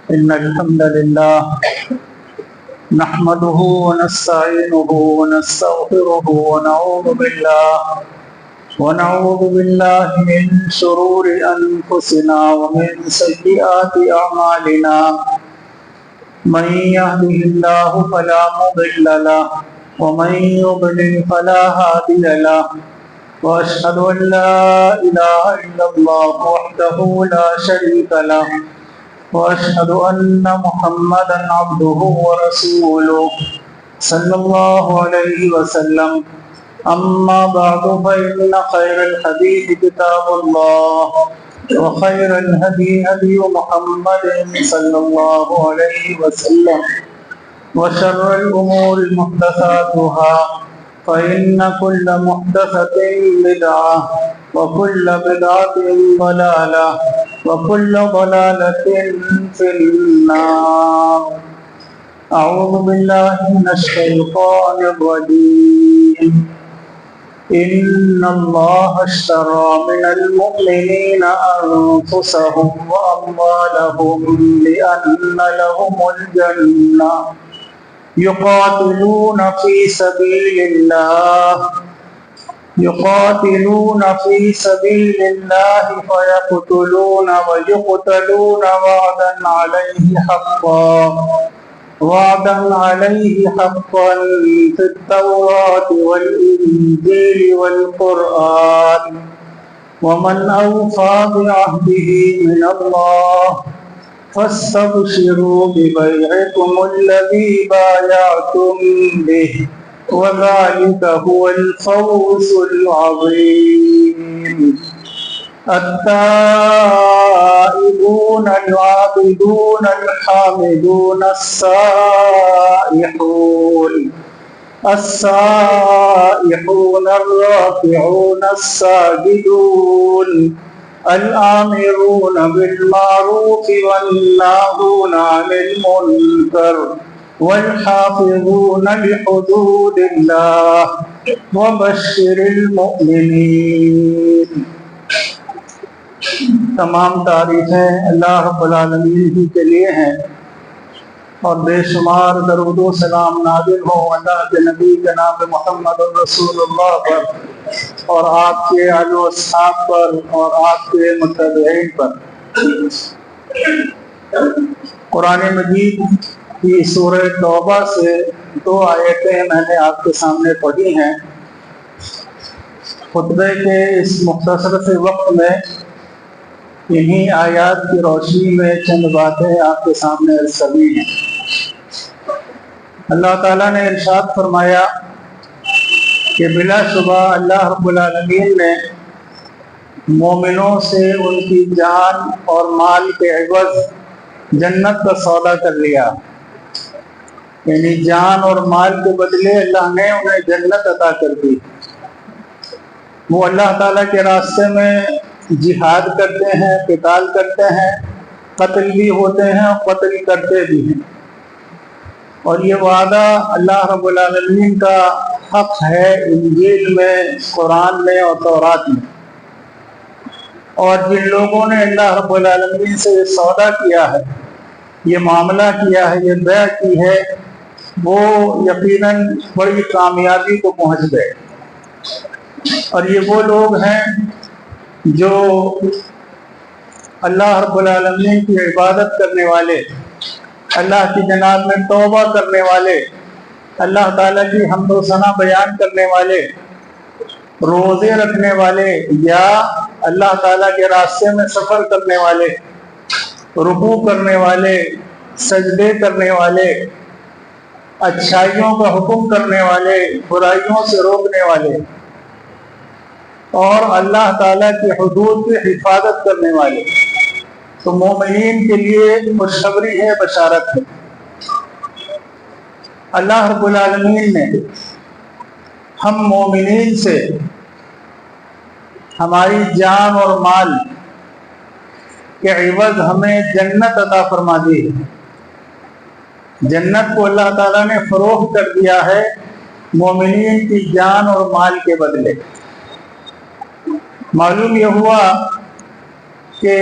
إن الحمد لله نحمده ونستعينه ونستغفره ونعوذ بالله من شرور أنفسنا ومن سيئات أعمالنا من يهده الله فلا مضل له ومن يضلل فلا هادي له وأشهد أن لا إله إلا الله وحده لا شريك له وأشهد أن محمدا عبده ورسوله صلى الله عليه وسلم أما بعد فإن خير الحديث كتاب الله وخير الهدي هدي محمد صلى الله عليه وسلم وشر الأمور محدثاتها فإن كل محدثة بدعة وكل بدعة ضلالة وكل ضلالة في النار. أعوذ بالله من الشيطان الرجيم. إن الله اشترى من المؤمنين أنفسهم وأموالهم بأن لهم الجنة يقاتلون في سبيل الله فيقتلون ويقتلون وعدا عليه حقا في التوراة والإنجيل والقرآن ومن أوفى بعهده من الله فاستبشروا ببيعكم الذي بايعتم به وذلك هو الفوز العظيم. التائبون العابدون الحامدون السائحون الراكعون الساجدون الآمرون بالمعروف والناهون عن المنكر والحافظون لحدود الله وبشر المؤمنين. تمام تعریفیں اللہ رب العالمین ہی کے لیے ہیں اور بے شمار درود و سلام نازل ہو اللہ کے نبی جناب محمد رسول اللہ پر اور آپ کے آل و اصحاب پر اور آپ کے متبعین پر. قرآن مجید کی سورہ توبہ سے 2 آیتیں میں نے آپ کے سامنے پڑھی ہیں. خطبے کے اس مختصر سے وقت میں انہی آیات کی روشنی میں چند باتیں آپ کے سامنے عرض کرنی ہیں. اللہ تعالیٰ نے ارشاد فرمایا کہ بلا شبہ اللہ رب العالمین نے مومنوں سے ان کی جان اور مال کے عوض جنت کا سودا کر لیا. یعنی جان اور مال کے بدلے اللہ نے انہیں جنت عطا کر دی. وہ اللہ تعالیٰ کے راستے میں جہاد کرتے ہیں، قتال کرتے ہیں، قتل بھی ہوتے ہیں اور قتل کرتے بھی ہیں. اور یہ وعدہ اللہ رب العالمین کا حق ہے انجیل میں، قرآن میں اور تورات میں. اور جن لوگوں نے اللہ رب العالمین سے یہ سودا کیا ہے، یہ معاملہ کیا ہے، یہ بیع کی ہے، وہ یقیناً بڑی کامیابی کو پہنچ گئے. اور یہ وہ لوگ ہیں جو اللہ رب العالمین کی عبادت کرنے والے، اللہ کی جناب میں توبہ کرنے والے، اللہ تعالیٰ کی حمد و ثنا بیان کرنے والے، روزے رکھنے والے یا اللہ تعالیٰ کے راستے میں سفر کرنے والے، رکوع کرنے والے، سجدے کرنے والے، اچھائیوں کا حکم کرنے والے، برائیوں سے روکنے والے اور اللہ تعالیٰ کی حدود کی حفاظت کرنے والے. تو مومنین کے لیے خوشخبری ہے، بشارت ہے. اللہ رب العالمین نے ہم مومنین سے ہماری جان اور مال کے عوض ہمیں جنت عطا فرما دی ہے. جنت کو اللہ تعالیٰ نے فروخت کر دیا ہے مومنین کی جان اور مال کے بدلے. معلوم یہ ہوا کہ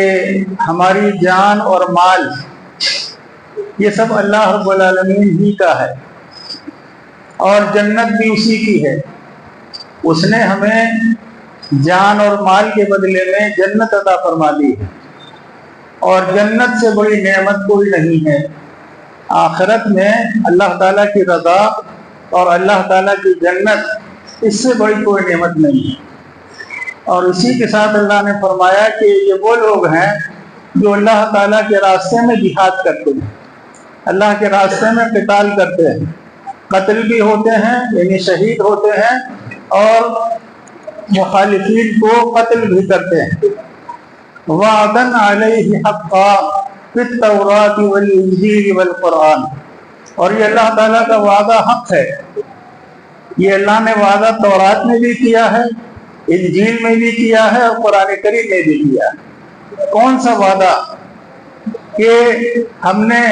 ہماری جان اور مال یہ سب اللہ رب العالمین ہی کا ہے، اور جنت بھی اسی کی ہے۔ اس نے ہمیں جان اور مال کے بدلے میں جنت عطا فرما دی ہے، اور جنت سے بڑی نعمت کوئی نہیں ہے۔ آخرت میں اللہ تعالیٰ کی رضا اور اللہ تعالیٰ کی جنت، اس سے بڑی کوئی نعمت نہیں ہے۔ اور اسی کے ساتھ اللہ نے فرمایا کہ یہ وہ لوگ ہیں جو اللہ تعالیٰ کے راستے میں جہاد کرتے ہیں، اللہ کے راستے میں قتال کرتے ہیں، قتل بھی ہوتے ہیں یعنی شہید ہوتے ہیں، اور مخالفین کو قتل بھی کرتے ہیں۔ وعدن علیہ حقا فی التوراۃ والانجیل والقرآن، اور یہ اللہ تعالیٰ کا وعدہ حق ہے۔ یہ اللہ نے وعدہ تورات میں بھی کیا ہے، انجیل میں بھی کیا ہے، اور قرآن کریم میں بھی کیا ہے۔ کون سا وعدہ؟ کہ ہم نے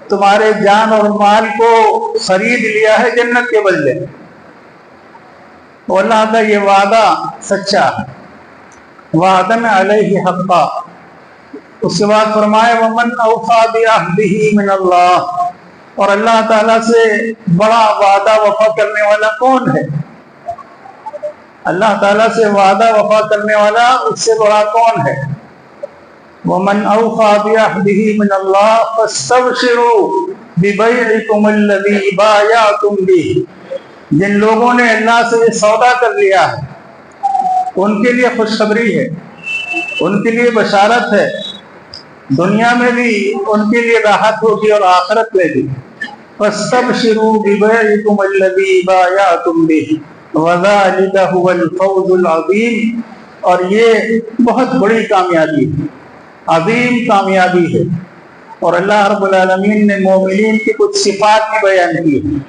تمہارے جان اور مال کو خرید لیا ہے جنت کے بدلے۔ اللہ کا یہ وعدہ سچا ہے۔ وعدن علیہ حقا۔ اس کے بعد فرمائے ومن اوفی بعہدہ من اللہ، اور اللہ تعالیٰ سے بڑا وعدہ وفا کرنے والا کون ہے؟ اللہ تعالیٰ سے وعدہ وفا کرنے والا اس سے بڑا کون ہے؟ ومن اوفی بعہدہ من اللہ فاستبشروا ببیعکم الذی بایعتم بہ۔ جن لوگوں نے اللہ سے سودا کر لیا ہے ان کے لیے خوشخبری ہے، ان کے لیے بشارت ہے، دنیا میں بھی ان کے لیے راحت ہوگی اور آخرت میں بھی۔ فاستبشروا ببیعکم الذی بایعتم بہ وذلک ھو الفوز العظیم، اور یہ بہت بڑی کامیابی ہے، عظیم کامیابی ہے۔ اور اللہ رب العالمین نے مومنین کی کچھ صفات بھی بیان کی ہیں۔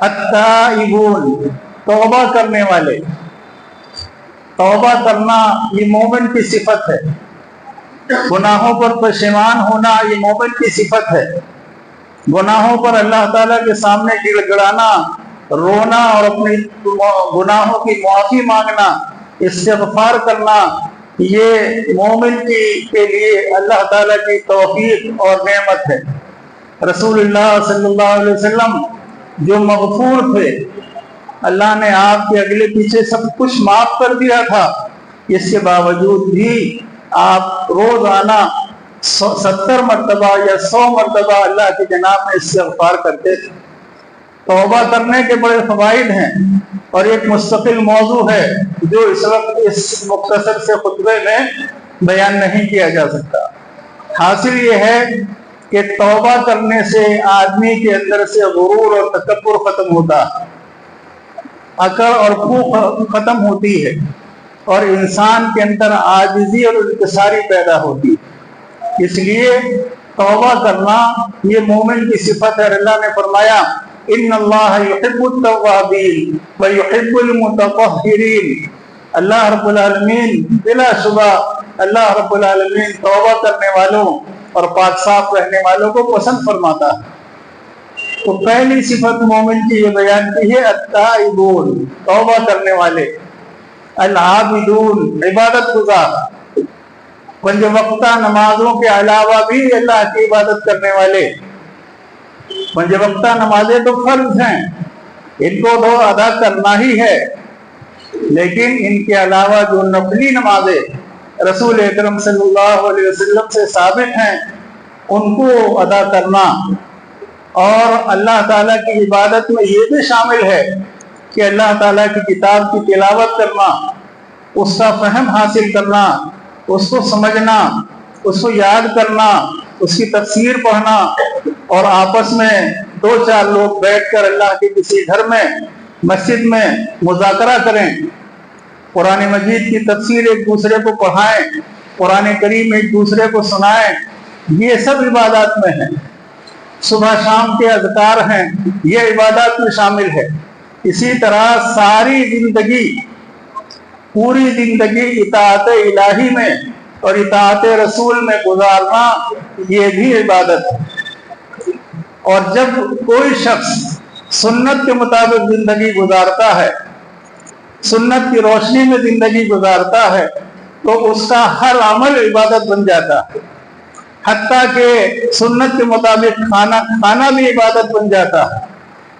التائبون، توبہ کرنے والے۔ توبہ کرنا یہ مومن کی صفت ہے، گناہوں پر پشیمان ہونا یہ مومن کی صفت ہے، گناہوں پر اللہ تعالیٰ کے سامنے گڑ گڑانا، رونا اور اپنی گناہوں کی معافی مانگنا، استغفار کرنا، یہ مومن کے لیے اللہ تعالیٰ کی توفیق اور نعمت ہے۔ رسول اللہ صلی اللہ علیہ وسلم جو مغفور تھے، اللہ نے آپ کے اگلے پیچھے سب کچھ معاف کر دیا تھا، اس کے باوجود بھی آپ روزانہ 70 مرتبہ یا 100 مرتبہ اللہ کی جناب میں استغفار کرتے تھے۔ توبہ کرنے کے بڑے فوائد ہیں، اور ایک مستقل موضوع ہے جو اس وقت اس مختصر سے خطبے میں بیان نہیں کیا جا سکتا۔ حاصل یہ ہے کہ توبہ کرنے سے آدمی کے اندر سے غرور اور تکبر ختم ہوتا ہے، اکڑ اور خو ختم ہوتی ہے، اور انسان کے اندر عاجزی اور انکساری پیدا ہوتی ہے۔ اس لیے توبہ کرنا یہ مومن کی صفت ہے۔ اللہ نے فرمایا ان اللہ یحب التوابین ویحب المتطہرین۔ اللہ رب العالمین بلا شبہ اللہ رب العالمین توبہ کرنے والوں اور پاک صاف رہنے والوں کو پسند فرماتا ہے۔ تو پہلی صفت مومن کی یہ بیان کی ہے التائبون، توبہ کرنے والے، العابدون، عبادت گزار، پنج وقتہ نمازوں کے علاوہ بھی اللہ کی عبادت کرنے والے۔ پنج وقتہ نمازیں تو فرض ہیں، ان کو تو ادا کرنا ہی ہے، لیکن ان کے علاوہ جو نفلی نمازیں رسول اکرم صلی اللہ علیہ وسلم سے ثابت ہیں ان کو ادا کرنا، اور اللہ تعالیٰ کی عبادت میں یہ بھی شامل ہے کہ اللہ تعالیٰ کی کتاب کی تلاوت کرنا، اس کا فہم حاصل کرنا، اس کو سمجھنا، اس کو یاد کرنا، اس کی تفسیر پڑھنا، اور آپس میں 2-4 لوگ بیٹھ کر اللہ کے کسی گھر میں مسجد میں مذاکرہ کریں، قرآن مجید کی تفسیر ایک دوسرے کو پڑھائیں، قرآن کریم ایک دوسرے کو سنائیں، یہ سب عبادات میں ہیں۔ صبح شام کے اذکار ہیں، یہ عبادات میں شامل ہے۔ اسی طرح ساری زندگی، پوری زندگی اطاعت الہی میں اور اطاعت رسول میں گزارنا یہ بھی عبادت ہے۔ اور جب کوئی شخص سنت کے مطابق زندگی گزارتا ہے، سنت کی روشنی میں زندگی گزارتا ہے، تو اس کا ہر عمل عبادت بن جاتا ہے۔ حتیٰ کہ سنت کے مطابق کھانا بھی عبادت بن جاتا ہے،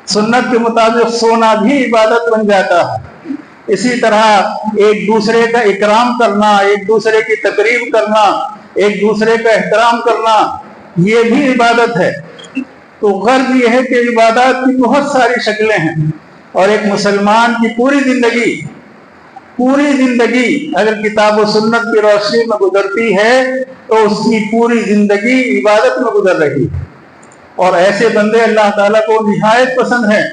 سنت کے مطابق سونا بھی عبادت بن جاتا ہے۔ اسی طرح ایک دوسرے کا اکرام کرنا، ایک دوسرے کی تقریب کرنا، ایک دوسرے کا احترام کرنا، یہ بھی عبادت ہے۔ تو غرض یہ ہے کہ عبادات کی بہت ساری شکلیں ہیں، اور ایک مسلمان کی پوری زندگی اگر کتاب و سنت کی روشنی میں گزرتی ہے تو اس کی پوری زندگی عبادت میں گزر رہی ہے، اور ایسے بندے اللہ تعالیٰ کو نہایت پسند ہیں۔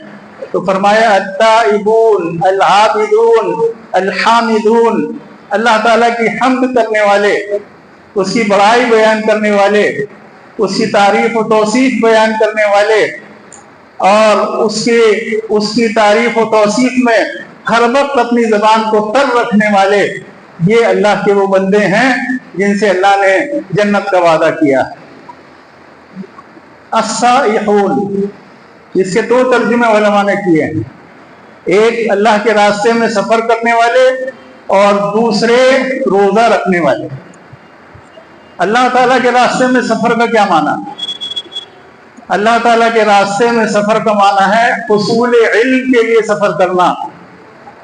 تو فرمایا التائبون العابدون الحامدون، اللہ تعالیٰ کی حمد کرنے والے، اس کی بڑائی بیان کرنے والے، اس کی تعریف و توصیف بیان کرنے والے، اور اس کی تعریف و توصیف میں ہر وقت اپنی زبان کو تر رکھنے والے، یہ اللہ کے وہ بندے ہیں جن سے اللہ نے جنت کا وعدہ کیا۔ السائحون، اس کے دو ترجمے علماء نے کیے ہیں، ایک اللہ کے راستے میں سفر کرنے والے اور دوسرے روزہ رکھنے والے۔ اللہ تعالیٰ کے راستے میں سفر کا کیا معنی؟ اللہ تعالیٰ کے راستے میں سفر کا معنی ہے حصول علم کے لیے سفر کرنا،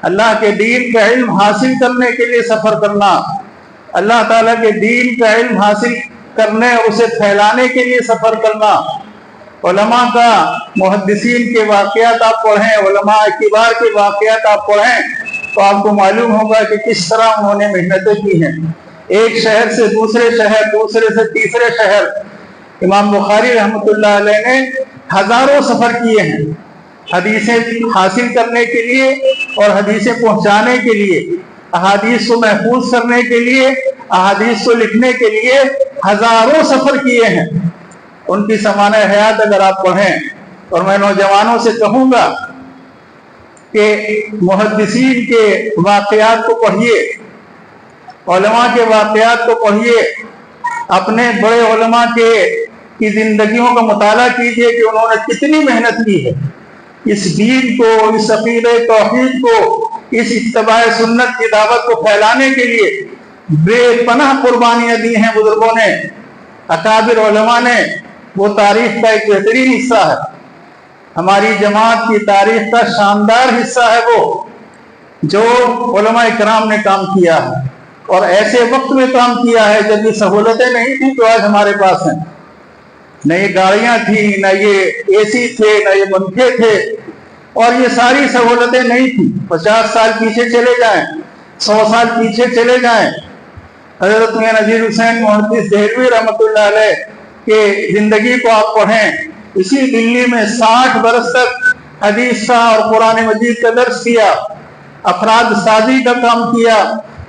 اللہ کے دین کا علم حاصل کرنے کے لیے سفر کرنا، اللہ تعالیٰ کے دین کا علم حاصل کرنے اسے پھیلانے کے لیے سفر کرنا۔ علماء کا، محدثین کے واقعات آپ پڑھیں، علماء کبار کے واقعات آپ پڑھیں تو آپ کو معلوم ہوگا کہ کس طرح انہوں نے محنتیں کی ہیں، ایک شہر سے دوسرے شہر، دوسرے سے تیسرے شہر۔ امام بخاری رحمۃ اللہ علیہ نے ہزاروں سفر کیے ہیں حدیثیں حاصل کرنے کے لیے اور حدیثیں پہنچانے کے لیے، احادیث کو محفوظ کرنے کے لیے، احادیث کو لکھنے کے لیے ہزاروں سفر کیے ہیں۔ ان کی سمانہ حیات اگر آپ پڑھیں، اور میں نوجوانوں سے کہوں گا کہ محدثین کے واقعات کو پڑھیے، علماء کے واقعات کو پڑھیے، اپنے بڑے علماء کی زندگیوں کا مطالعہ کیجئے کہ انہوں نے کتنی محنت کی ہے اس دین کو، اس عقیدہ توحید کو، اس اتباع سنت کی دعوت کو پھیلانے کے لیے بے پناہ قربانیاں دی ہیں بزرگوں نے، اکابر علماء نے۔ وہ تاریخ کا ایک بہترین حصہ ہے، ہماری جماعت کی تاریخ کا شاندار حصہ ہے وہ جو علماء کرام نے کام کیا ہے، اور ایسے وقت میں کام کیا ہے جب یہ سہولتیں نہیں تھیں جو آج ہمارے پاس ہیں، نہ یہ گاڑیاں تھیں، نہ یہ اے سی تھے، نہ یہ پنکھے تھے، اور یہ ساری سہولتیں نہیں تھیں۔ 50 سال پیچھے چلے جائیں، 100 سال پیچھے چلے جائیں، حضرت میاں نذیر حسین محدث دہلوی رحمۃ اللہ علیہ کہ زندگی کو آپ پڑھیں، اسی دلی میں 60 برس تک حدیث کا اور قرآن مجید کا درس کیا، افراد سازی کا کام کیا،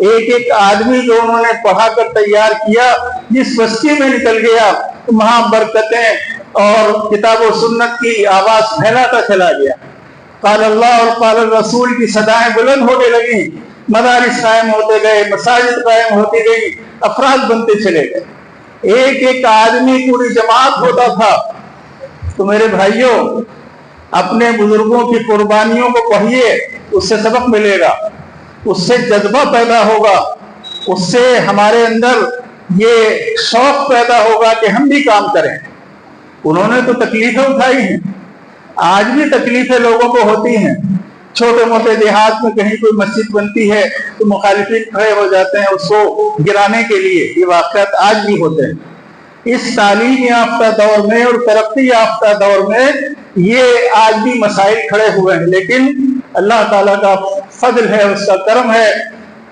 ایک ایک آدمی جو انہوں نے پڑھا کر تیار کیا، جس بستی میں نکل گیا وہاں برکتیں اور کتاب و سنت کی آواز پھیلاتا چلا گیا۔ قال اللہ اور قال الرسول کی صدائیں بلند ہونے لگیں، مدارس قائم ہوتے گئے، مساجد قائم ہوتی گئی، افراد بنتے چلے گئے، ایک ایک آدمی پوری جماعت ہوتا تھا۔ تو میرے بھائیوں، اپنے بزرگوں کی قربانیوں کو پڑھیے، اس سے سبق ملے گا، اس سے جذبہ پیدا ہوگا، اس سے ہمارے اندر یہ شوق پیدا ہوگا کہ ہم بھی کام کریں۔ انہوں نے تو تکلیفیں اٹھائی ہیں، آج بھی تکلیفیں لوگوں کو ہوتی ہیں، چھوٹے موٹے دیہات میں کہیں کوئی مسجد بنتی ہے تو مخالفین کھڑے ہو جاتے ہیں اس کو گرانے کے لیے، یہ واقعات آج بھی ہوتے ہیں۔ اس تعلیم یافتہ دور میں اور ترقی یافتہ دور میں یہ آج بھی مسائل کھڑے ہوئے ہیں، لیکن اللہ تعالیٰ کا فضل ہے، اس کا کرم ہے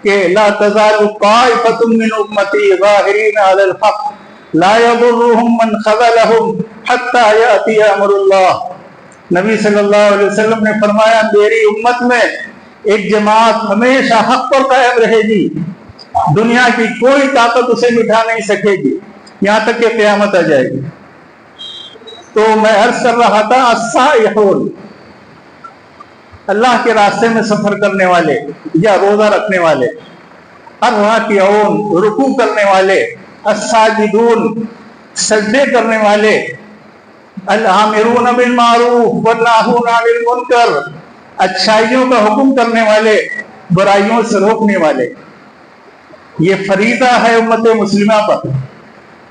کہ لا تزال طائفة من امتی ظاہرین علی الحق لا یضرهم من خذلهم حتی یأتی امر اللہ۔ نبی صلی اللہ علیہ وسلم نے فرمایا، میری امت میں ایک جماعت ہمیشہ حق پر قائم رہے گی، دنیا کی کوئی طاقت اسے مٹھا نہیں سکے گی یہاں تک کہ قیامت آ جائے گی۔ تو میں عرض کر رہا تھا السائحون، اللہ کے راستے میں سفر کرنے والے یا روزہ رکھنے والے، الراکعون رکوع کرنے والے، الساجدون سجدے کرنے والے، الآمرون بالمعروف والناہون عن المنکر اچھائیوں کا حکم کرنے والے، برائیوں سے روکنے والے۔ یہ فریضہ ہے امت مسلمہ پر،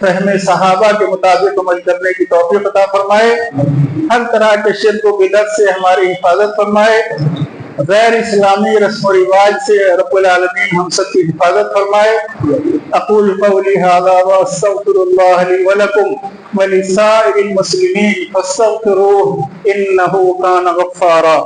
فہم صحابہ کے مطابق عمل کرنے کی توفیق عطا فرمائے، ہر طرح کے شرک و بدعت سے ہماری حفاظت فرمائے، غیر اسلامی رسم و رواج سے رب العالمین ہم سب کی حفاظت فرمائے۔ اقول قولی ھذا واستغفر اللہ لی ولکم ولسائر المسلمین فاستغفروہ انہ کان غفارا۔